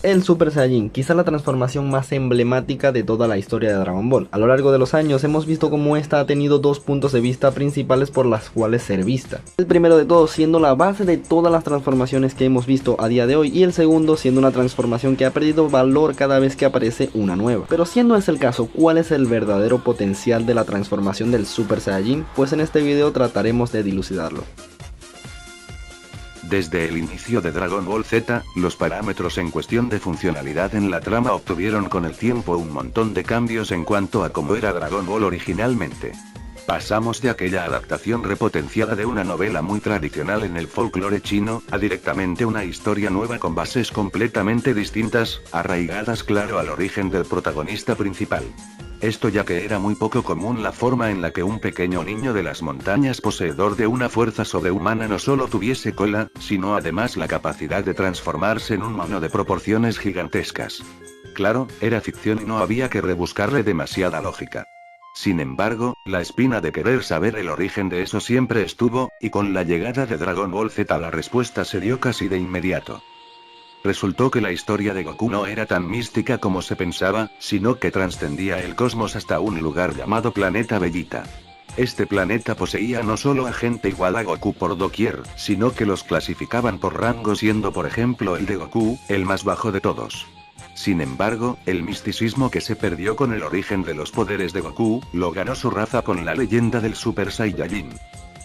El Super Saiyajin, quizá la transformación más emblemática de toda la historia de Dragon Ball. A lo largo de los años hemos visto cómo esta ha tenido dos puntos de vista principales por las cuales ser vista. El primero de todos siendo la base de todas las transformaciones que hemos visto a día de hoy, y el segundo siendo una transformación que ha perdido valor cada vez que aparece una nueva. Pero siendo ese el caso, ¿cuál es el verdadero potencial de la transformación del Super Saiyajin? Pues en este video trataremos de dilucidarlo. Desde el inicio de Dragon Ball Z, los parámetros en cuestión de funcionalidad en la trama obtuvieron con el tiempo un montón de cambios en cuanto a cómo era Dragon Ball originalmente. Pasamos de aquella adaptación repotenciada de una novela muy tradicional en el folclore chino, a directamente una historia nueva con bases completamente distintas, arraigadas claro al origen del protagonista principal. Esto ya que era muy poco común la forma en la que un pequeño niño de las montañas poseedor de una fuerza sobrehumana no solo tuviese cola, sino además la capacidad de transformarse en un mono de proporciones gigantescas. Claro, era ficción y no había que rebuscarle demasiada lógica. Sin embargo, la espina de querer saber el origen de eso siempre estuvo, y con la llegada de Dragon Ball Z la respuesta se dio casi de inmediato. Resultó que la historia de Goku no era tan mística como se pensaba, sino que trascendía el cosmos hasta un lugar llamado Planeta Bellita. Este planeta poseía no solo a gente igual a Goku por doquier, sino que los clasificaban por rango siendo por ejemplo el de Goku, el más bajo de todos. Sin embargo, el misticismo que se perdió con el origen de los poderes de Goku, lo ganó su raza con la leyenda del Super Saiyajin.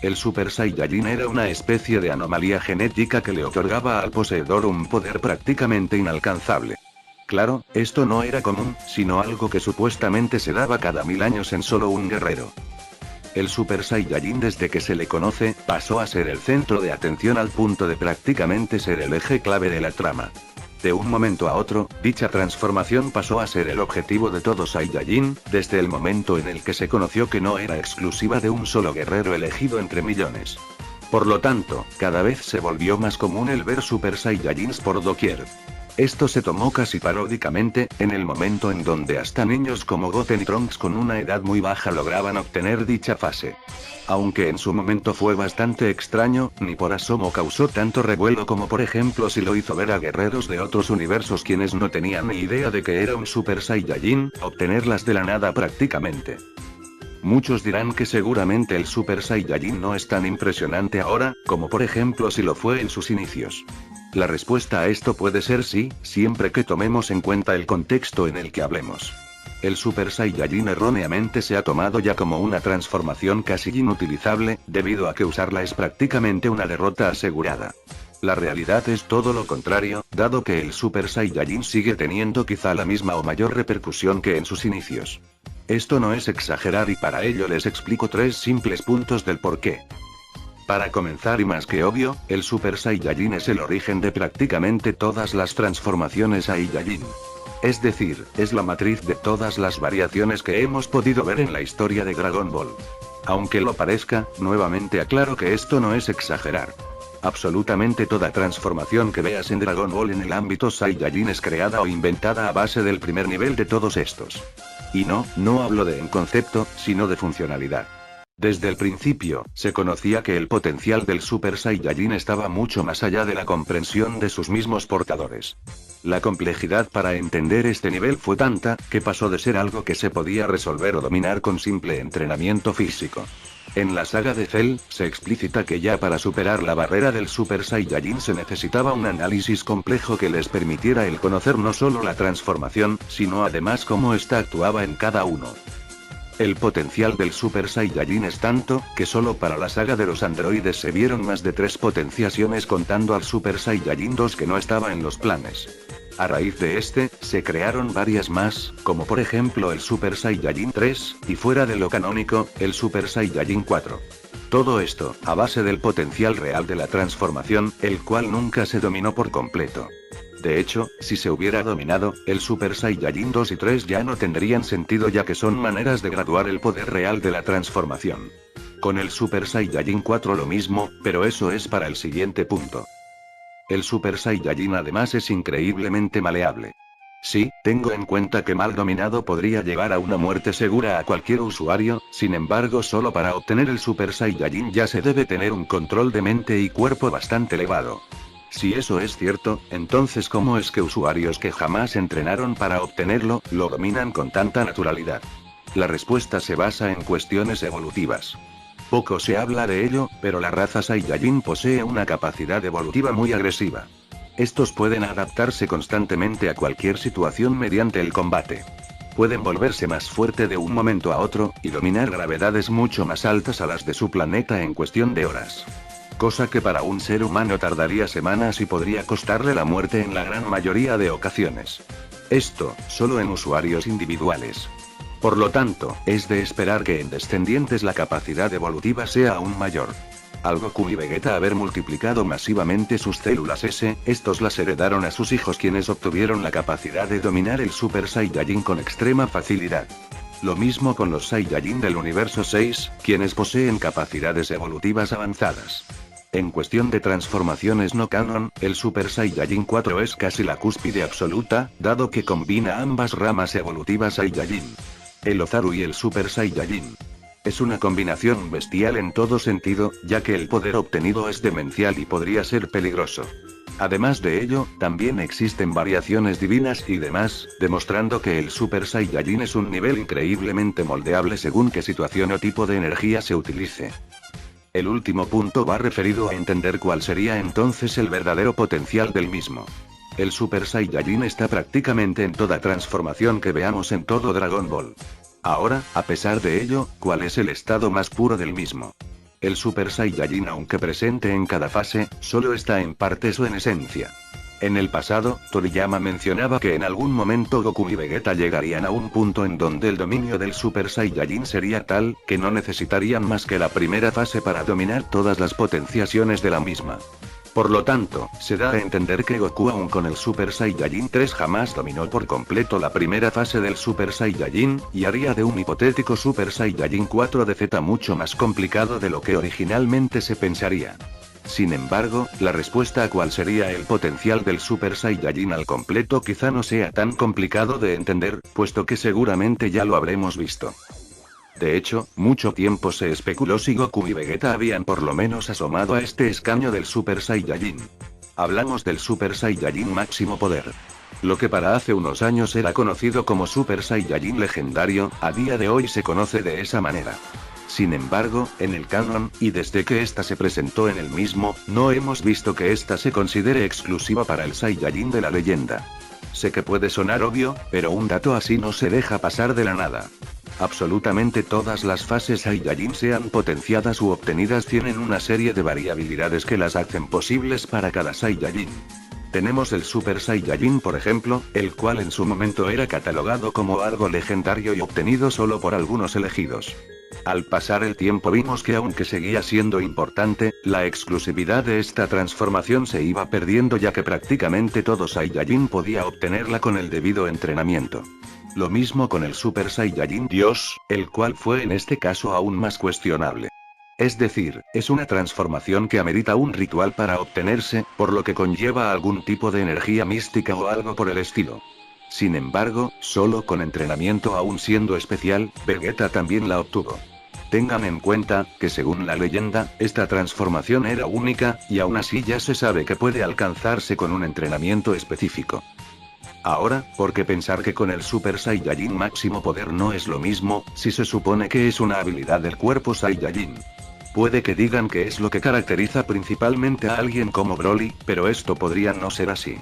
El Super Saiyajin era una especie de anomalía genética que le otorgaba al poseedor un poder prácticamente inalcanzable. Claro, esto no era común, sino algo que supuestamente se daba cada 1000 años en solo un guerrero. El Super Saiyajin desde que se le conoce, pasó a ser el centro de atención al punto de prácticamente ser el eje clave de la trama. De un momento a otro, dicha transformación pasó a ser el objetivo de todo Saiyajin, desde el momento en el que se conoció que no era exclusiva de un solo guerrero elegido entre millones. Por lo tanto, cada vez se volvió más común el ver Super Saiyajins por doquier. Esto se tomó casi paródicamente, en el momento en donde hasta niños como Goten y Trunks con una edad muy baja lograban obtener dicha fase. Aunque en su momento fue bastante extraño, ni por asomo causó tanto revuelo como por ejemplo si lo hizo ver a guerreros de otros universos quienes no tenían ni idea de que era un Super Saiyajin, obtenerlas de la nada prácticamente. Muchos dirán que seguramente el Super Saiyajin no es tan impresionante ahora, como por ejemplo si lo fue en sus inicios. La respuesta a esto puede ser sí, siempre que tomemos en cuenta el contexto en el que hablemos. El Super Saiyajin erróneamente se ha tomado ya como una transformación casi inutilizable, debido a que usarla es prácticamente una derrota asegurada. La realidad es todo lo contrario, dado que el Super Saiyajin sigue teniendo quizá la misma o mayor repercusión que en sus inicios. Esto no es exagerar y para ello les explico 3 simples puntos del porqué. Para comenzar y más que obvio, el Super Saiyajin es el origen de prácticamente todas las transformaciones Saiyajin. Es decir, es la matriz de todas las variaciones que hemos podido ver en la historia de Dragon Ball. Aunque lo parezca, nuevamente aclaro que esto no es exagerar. Absolutamente toda transformación que veas en Dragon Ball en el ámbito Saiyajin es creada o inventada a base del primer nivel de todos estos. Y no hablo de en concepto, sino de funcionalidad. Desde el principio, se conocía que el potencial del Super Saiyajin estaba mucho más allá de la comprensión de sus mismos portadores. La complejidad para entender este nivel fue tanta, que pasó de ser algo que se podía resolver o dominar con simple entrenamiento físico. En la saga de Cell, se explicita que ya para superar la barrera del Super Saiyajin se necesitaba un análisis complejo que les permitiera el conocer no solo la transformación, sino además cómo ésta actuaba en cada uno. El potencial del Super Saiyajin es tanto, que solo para la saga de los androides se vieron más de 3 potenciaciones contando al Super Saiyajin 2 que no estaba en los planes. A raíz de este, se crearon varias más, como por ejemplo el Super Saiyajin 3, y fuera de lo canónico, el Super Saiyajin 4. Todo esto, a base del potencial real de la transformación, el cual nunca se dominó por completo. De hecho, si se hubiera dominado, el Super Saiyajin 2 y 3 ya no tendrían sentido ya que son maneras de graduar el poder real de la transformación. Con el Super Saiyajin 4 lo mismo, pero eso es para el siguiente punto. El Super Saiyajin además es increíblemente maleable. Sí, tengo en cuenta que mal dominado podría llevar a una muerte segura a cualquier usuario, sin embargo solo para obtener el Super Saiyajin ya se debe tener un control de mente y cuerpo bastante elevado. Si eso es cierto, entonces ¿cómo es que usuarios que jamás entrenaron para obtenerlo, lo dominan con tanta naturalidad? La respuesta se basa en cuestiones evolutivas. Poco se habla de ello, pero la raza Saiyajin posee una capacidad evolutiva muy agresiva. Estos pueden adaptarse constantemente a cualquier situación mediante el combate. Pueden volverse más fuerte de un momento a otro, y dominar gravedades mucho más altas a las de su planeta en cuestión de horas. Cosa que para un ser humano tardaría semanas y podría costarle la muerte en la gran mayoría de ocasiones. Esto, solo en usuarios individuales. Por lo tanto, es de esperar que en descendientes la capacidad evolutiva sea aún mayor. Al Goku y Vegeta haber multiplicado masivamente sus células S, estos las heredaron a sus hijos quienes obtuvieron la capacidad de dominar el Super Saiyajin con extrema facilidad. Lo mismo con los Saiyajin del universo 6, quienes poseen capacidades evolutivas avanzadas. En cuestión de transformaciones no canon, el Super Saiyajin 4 es casi la cúspide absoluta, dado que combina ambas ramas evolutivas Saiyajin. El Ozaru y el Super Saiyajin. Es una combinación bestial en todo sentido, ya que el poder obtenido es demencial y podría ser peligroso. Además de ello, también existen variaciones divinas y demás, demostrando que el Super Saiyajin es un nivel increíblemente moldeable según qué situación o tipo de energía se utilice. El último punto va referido a entender cuál sería entonces el verdadero potencial del mismo. El Super Saiyajin está prácticamente en toda transformación que veamos en todo Dragon Ball. Ahora, a pesar de ello, ¿cuál es el estado más puro del mismo? El Super Saiyajin, aunque presente en cada fase, solo está en partes o en esencia. En el pasado, Toriyama mencionaba que en algún momento Goku y Vegeta llegarían a un punto en donde el dominio del Super Saiyajin sería tal, que no necesitarían más que la primera fase para dominar todas las potenciaciones de la misma. Por lo tanto, se da a entender que Goku aún con el Super Saiyajin 3 jamás dominó por completo la primera fase del Super Saiyajin, y haría de un hipotético Super Saiyajin 4 de Z mucho más complicado de lo que originalmente se pensaría. Sin embargo, la respuesta a cuál sería el potencial del Super Saiyajin al completo quizá no sea tan complicado de entender, puesto que seguramente ya lo habremos visto. De hecho, mucho tiempo se especuló si Goku y Vegeta habían por lo menos asomado a este escaño del Super Saiyajin. Hablamos del Super Saiyajin máximo poder. Lo que para hace unos años era conocido como Super Saiyajin legendario, a día de hoy se conoce de esa manera. Sin embargo, en el canon, y desde que esta se presentó en el mismo, no hemos visto que esta se considere exclusiva para el Saiyajin de la leyenda. Sé que puede sonar obvio, pero un dato así no se deja pasar de la nada. Absolutamente todas las fases Saiyajin sean potenciadas u obtenidas tienen una serie de variabilidades que las hacen posibles para cada Saiyajin. Tenemos el Super Saiyajin por ejemplo, el cual en su momento era catalogado como algo legendario y obtenido solo por algunos elegidos. Al pasar el tiempo vimos que aunque seguía siendo importante, la exclusividad de esta transformación se iba perdiendo ya que prácticamente todo Saiyajin podía obtenerla con el debido entrenamiento. Lo mismo con el Super Saiyajin Dios, el cual fue en este caso aún más cuestionable. Es decir, es una transformación que amerita un ritual para obtenerse, por lo que conlleva algún tipo de energía mística o algo por el estilo. Sin embargo, solo con entrenamiento aún siendo especial, Vegeta también la obtuvo. Tengan en cuenta, que según la leyenda, esta transformación era única, y aún así ya se sabe que puede alcanzarse con un entrenamiento específico. Ahora, ¿por qué pensar que con el Super Saiyajin máximo poder no es lo mismo, si se supone que es una habilidad del cuerpo Saiyajin? Puede que digan que es lo que caracteriza principalmente a alguien como Broly, pero esto podría no ser así.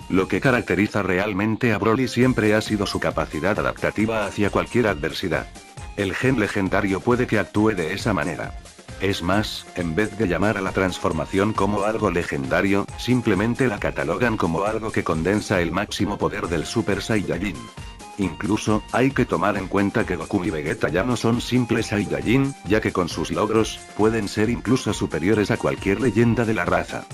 Lo que caracteriza realmente a Broly siempre ha sido su capacidad adaptativa hacia cualquier adversidad. El gen legendario puede que actúe de esa manera. Es más, en vez de llamar a la transformación como algo legendario, simplemente la catalogan como algo que condensa el máximo poder del Super Saiyajin. Incluso, hay que tomar en cuenta que Goku y Vegeta ya no son simples Saiyajin, ya que con sus logros, pueden ser incluso superiores a cualquier leyenda de la raza.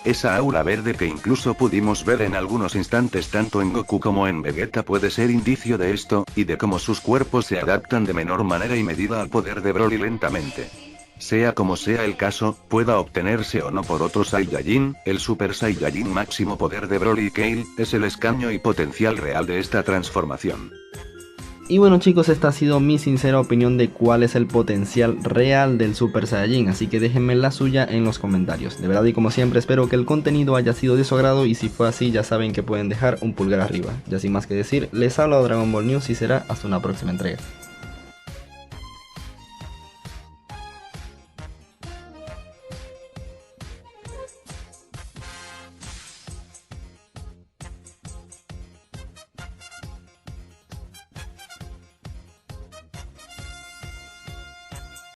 Esa aura verde que incluso pudimos ver en algunos instantes tanto en Goku como en Vegeta puede ser indicio de esto, y de cómo sus cuerpos se adaptan de menor manera y medida al poder de Broly lentamente. Sea como sea el caso, pueda obtenerse o no por otro Saiyajin, el Super Saiyajin máximo poder de Broly y Kale, es el escaño y potencial real de esta transformación. Y bueno chicos, esta ha sido mi sincera opinión de cuál es el potencial real del Super Saiyajin, así que déjenme la suya en los comentarios. De verdad y como siempre espero que el contenido haya sido de su agrado y si fue así ya saben que pueden dejar un pulgar arriba. Ya sin más que decir, les hablo de Dragon Ball News y será hasta una próxima entrega.